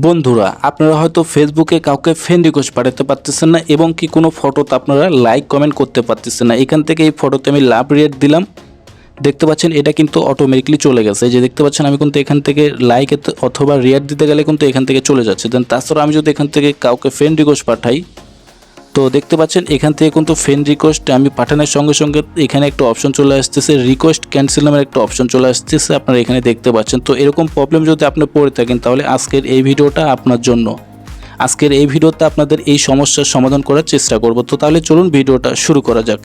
বন্ধুরা আপনারা হয়তো ফেসবুকে কাউকে ফ্রেন্ড রিকোয়েস্ট পাঠাতে পারতেছেন না এবং কি কোনো ফটোতে আপনারা লাইক কমেন্ট করতে পারতেছেন না। এখান থেকে এই ফটোতে আমি লাভ রিয়েক্ট দিলাম, দেখতে পাচ্ছেন এটা কিন্তু অটোমেটিকলি চলে গেছে। যে দেখতে পাচ্ছেন আমি কিন্তু এখান থেকে লাইক অথবা রিয়াক্ট দিতে গেলে কিন্তু এখান থেকে চলে যাচ্ছে। দেন তাছাড়া আমি যদি এখান থেকে কাউকে ফ্রেন্ড রিকোয়েস্ট পাঠাই তো দেখতে পাচ্ছেন এখান থেকে কিন্তু ফ্রেন্ড রিকোয়েস্ট আমি পাঠানোর সঙ্গে সঙ্গে এখানে একটা অপশন চলে আসতেছে, রিকোয়েস্ট ক্যান্সেল নামের একটা অপশন চলে আসতেছে, আপনারা এখানে দেখতে পাচ্ছেন। তো এরকম প্রবলেম যদি আপনি পড়ে থাকেন তাহলে আজকের এই ভিডিওটা আপনার জন্য। আজকের এই ভিডিওতে আপনাদের এই সমস্যার সমাধান করার চেষ্টা করব। তো তাহলে চলুন ভিডিওটা শুরু করা যাক।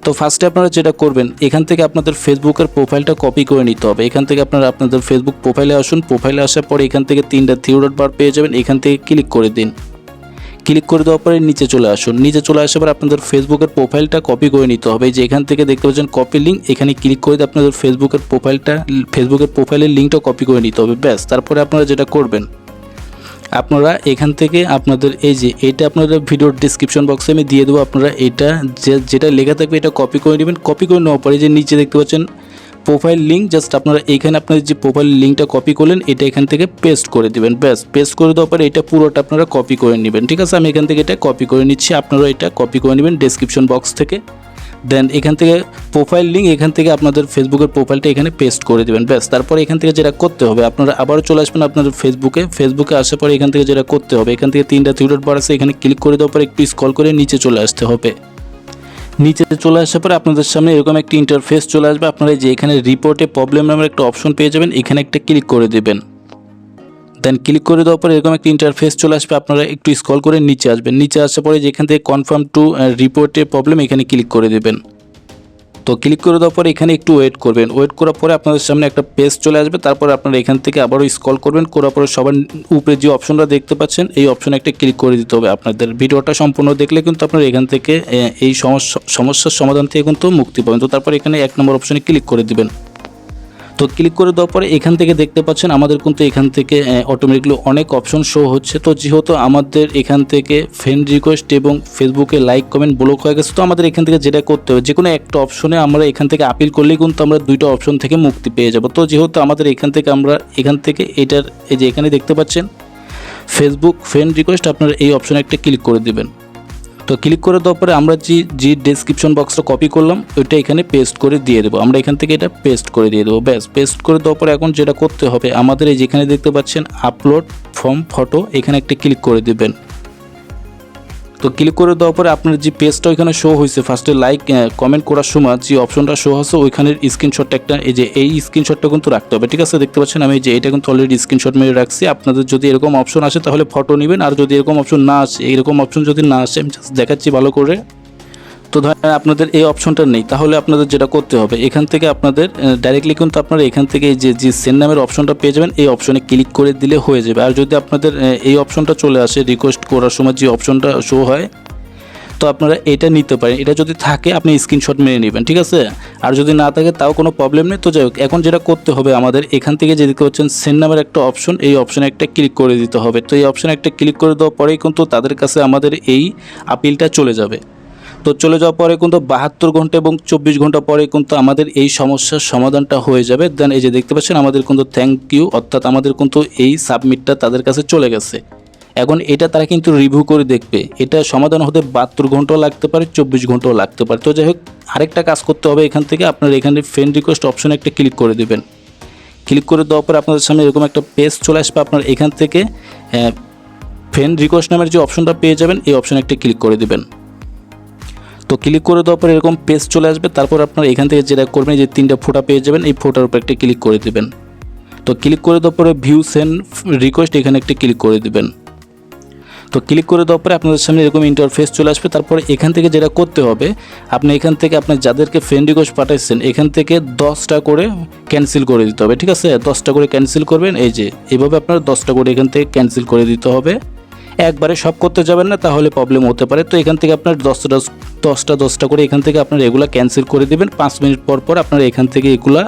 তো ফার্স্টে আপনারা যেটা করবেন, এখান থেকে আপনাদের ফেসবুকের প্রোফাইলটা কপি করে নিতে হবে। এখান থেকে আপনারা আপনাদের ফেসবুক প্রোফাইলে আসুন। প্রোফাইলে আসার পরে এখান থেকে তিনটা থ্রি ডট বার পেয়ে যাবেন, এখান থেকে ক্লিক করে দিন। ক্লিক করে দেওয়ার পরে নিচে চলে আসুন। নিচে চলে আসার পর আপনাদের ফেসবুকের প্রোফাইলটা কপি করে নিতে হবে। যে এখান থেকে দেখতে পাচ্ছেন কপি লিঙ্ক, এখানে ক্লিক করে দিয়ে আপনাদের ফেসবুকের প্রোফাইলের লিঙ্কটা কপি করে নিতে হবে। ব্যাস, তারপরে আপনারা যেটা করবেন, আপনারা এখান থেকে আপনাদের এই যে এটা আপনাদের ভিডিওর ডিসক্রিপশন বক্সে আমি দিয়ে দেবো, আপনারা এটা যেটা লেখা থাকবে এটা কপি করে নেবেন। কপি করে নেওয়ার পরে যে নিচে দেখতে পাচ্ছেন প্রোফাইল লিঙ্ক, জাস্ট আপনারা এইখানে আপনাদের যে প্রোফাইল লিঙ্কটা কপি করলেন এটা এখান থেকে পেস্ট করে দিবেন। ব্যাস, পেস্ট করে দেওয়ার পরে এটা পুরোটা আপনারা কপি করে নেবেন। ঠিক আছে, আমি এখান থেকে এটা কপি করে নিচ্ছি, আপনারা এটা কপি করে নেবেন ডেসক্রিপশন বক্স থেকে। দেন এখান থেকে প্রোফাইল লিঙ্ক, এখান থেকে আপনাদের ফেসবুকের প্রোফাইলটা এখানে পেস্ট করে দেবেন। ব্যাস, তারপরে এখান থেকে যেটা করতে হবে, আপনারা আবারও চলে আসবেন আপনাদের ফেসবুকে আসার পরে এখান থেকে যেটা করতে হবে, এখান থেকে তিনটা থ্রি ডট বার আছে, এখানে ক্লিক করে দেওয়ার পরে একটু স্ক্রল করে নিচে চলে আসতে হবে। নিচে চলে আসার পরে আপনাদের সামনে এরকম একটা ইন্টারফেস চলে আসবে। আপনারা যে এখানে রিপোর্টে প্রবলেম নামের একটা অপশন পেয়ে যাবেন, এখানে একটা ক্লিক করে দেবেন। দেন ক্লিক করে দেওয়ার পরে এরকম একটা ইন্টারফেস চলে আসবে। আপনারা একটু স্ক্রল করে নিচে আসবেন। নিচে আসার পরে যেখান থেকে কনফার্ম টু রিপোর্টে প্রবলেম এখানে ক্লিক করে দেবেন। তো ক্লিক করে দেওয়ার পরে এখানে একটু ওয়েট করবেন। ওয়েট করার পরে আপনাদের সামনে একটা পেজ চলে আসবে। তারপরে আপনারা এখান থেকে আবারও স্ক্রল করবেন, করার পরে সবার উপরে যে অপশনটা দেখতে পাচ্ছেন এই অপশনে একটা ক্লিক করে দিতে হবে। আপনাদের ভিডিওটা সম্পূর্ণ দেখলে কিন্তু আপনারা এখান থেকে এই সমস্যার সমাধান থেকে কিন্তু মুক্তি পাবেন। তো তারপরে এখানে 1 নম্বর অপশনে ক্লিক করে দিবেন। তো ক্লিক করে দেওয়ার পরে এখান থেকে দেখতে পাচ্ছেন আমাদের কিন্তু এখান থেকে অটোমেটিকলি অনেক অপশন শো হচ্ছে। তো যেহেতু আমাদের এখান থেকে ফ্রেন্ড রিকোয়েস্ট এবং ফেসবুকে লাইক কমেন্ট ব্লক হয়ে গেছে, তো আমাদের এখান থেকে যেটা করতে হবে, যে কোনো একটা অপশনে আমরা এখান থেকে আপিল করলেই কিন্তু আমরা দুইটা অপশন থেকে মুক্তি পেয়ে যাব। তো যেহেতু আমাদের এখান থেকে এটার এই যে এখানে দেখতে পাচ্ছেন ফেসবুক ফ্রেন্ড রিকোয়েস্ট, আপনারা এই অপশনে একটা ক্লিক করে দেবেন। তো ক্লিক করে দেওয়ার পরে আমরা যে ডেসক্রিপশন বক্সটা কপি করলাম ওইটা এখানে পেস্ট করে দিয়ে দেবো। আমরা এখান থেকে এটা পেস্ট করে দিয়ে দেবো। ব্যাস, পেস্ট করে দেওয়ার পরে এখন যেটা করতে হবে, আমাদের এই যেখানে দেখতে পাচ্ছেন আপলোড ফ্রম ফটো, এখানে একটা ক্লিক করে দেবেন। তো ক্লিক করে দেওয়ার পরে আপনার যে পেজটা ওইখানে শো হয়েছে, ফার্স্টে লাইক কমেন্ট করার সময় যে অপশনটা শো হচ্ছে ওইখানের স্ক্রিনশটটা একটা, এই স্ক্রিনশটটা কিন্তু রাখতে হবে। ঠিক আছে, দেখতে পাচ্ছেন আমি যে এটা কিন্তু অলরেডি স্ক্রিনশট মেরে রাখছি। আপনাদের যদি এরকম অপশন আসে তাহলে ফটো নেবেন, আর যদি এরকম অপশন না আসে, এরকম অপশন যদি না আসে আমি জাস্ট দেখাচ্ছি ভালো করে। তো ধরেন আপনাদের এই অপশনটা নেই, তাহলে আপনাদের যেটা করতে হবে, এখান থেকে আপনাদের ডাইরেক্টলি কিন্তু আপনারা এখান থেকে যে সেন্ড নামের অপশনটা পেয়ে যাবেন, এই অপশনে ক্লিক করে দিলে হয়ে যাবে। আর যদি আপনাদের এই অপশনটা চলে আসে রিকোয়েস্ট করার সময় যে অপশনটা শো হয়, তো আপনারা এটা নিতে পারেন। এটা যদি থাকে আপনি স্ক্রিনশট মেরে নেবেন, ঠিক আছে। আর যদি না থাকে তাও কোনো প্রবলেম নেই। তো যাই হোক, এখন যেটা করতে হবে আমাদের এখান থেকে যে দেখতে পাচ্ছেন সেন্ড নামের একটা অপশন, এই অপশনে একটা ক্লিক করে দিতে হবে। তো এই অপশনে একটা ক্লিক করে দেওয়ার পরেই কিন্তু তাদের কাছে আমাদের এই আপিলটা চলে যাবে। তো চলে যাওয়ার পরে কিন্তু 72 ঘন্টা এবং 24 ঘন্টা পরে কিন্তু আমাদের এই সমস্যার সমাধানটা হয়ে যাবে। দেন এই যে দেখতে পাচ্ছেন আমাদের কিন্তু থ্যাংক ইউ, অর্থাৎ আমাদের কিন্তু এই সাবমিটটা তাদের কাছে চলে গেছে। এখন এটা তারা কিন্তু রিভিউ করে দেখবে, এটা সমাধান হতে 72 ঘন্টাও লাগতে পারে, 24 ঘন্টাও লাগতে পারে। তো যাই হোক, আরেকটা কাজ করতে হবে, এখান থেকে আপনার এখানে ফ্রেন্ড রিকোয়েস্ট অপশনে একটা ক্লিক করে দেবেন। ক্লিক করে দেওয়ার পরে আপনাদের সামনে এরকম একটা পেজ চলে আসবে। আপনার এখান থেকে ফ্রেন্ড রিকোয়েস্ট নামের যে অপশনটা পেয়ে যাবেন, এই অপশনে একটা ক্লিক করে দেবেন। তো ক্লিক করে দেওয়ার পরে এরকম পেজ চলে আসবে। তারপর আপনার এখান থেকে যেটা করবেন, যে 3টা ফোটা পেয়ে যাবেন, এই ফোটার উপর একটা ক্লিক করে দেবেন। তো ক্লিক করে দেওয়ার পরে ভিউ সেন্ড রিকোয়েস্ট, এখানে একটা ক্লিক করে দেবেন। তো ক্লিক করে দেওয়ার পরে আপনাদের সামনে এরকম ইন্টারফেস চলে আসবে। তারপরে এখান থেকে যেটা করতে হবে, আপনি এখান থেকে আপনার যাদেরকে ফ্রেন্ড রিকোয়েস্ট পাঠাচ্ছেন এখান থেকে 10টা করে ক্যান্সেল করে দিতে হবে। ঠিক আছে, 10টা করে ক্যান্সেল করবেন। এই যে এইভাবে আপনার 10টা করে এখান থেকে ক্যান্সেল করে দিতে হবে। একবারে সব করতে যাবেন না, তাহলে প্রবলেম হতে পারে। তো এখান থেকে আপনার 10টা করে এখান থেকে আপনার এগুলা ক্যান্সেল করে দেবেন। 5 মিনিট পর আপনারা এখান থেকে এগুলা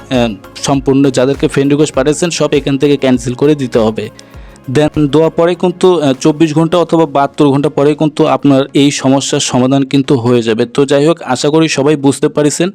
সম্পূর্ণ যাদেরকে ফ্রেন্ড রিকোয়েস্ট পাঠিয়েছেন সব এখান থেকে ক্যান্সেল করে দিতে হবে। দেন দেওয়ার পরে কিন্তু 24 ঘন্টা অথবা 72 ঘন্টা পরে কিন্তু আপনার এই সমস্যার সমাধান কিন্তু হয়ে যাবে। তো যাই হোক, আশা করি সবাই বুঝতে পারছেন।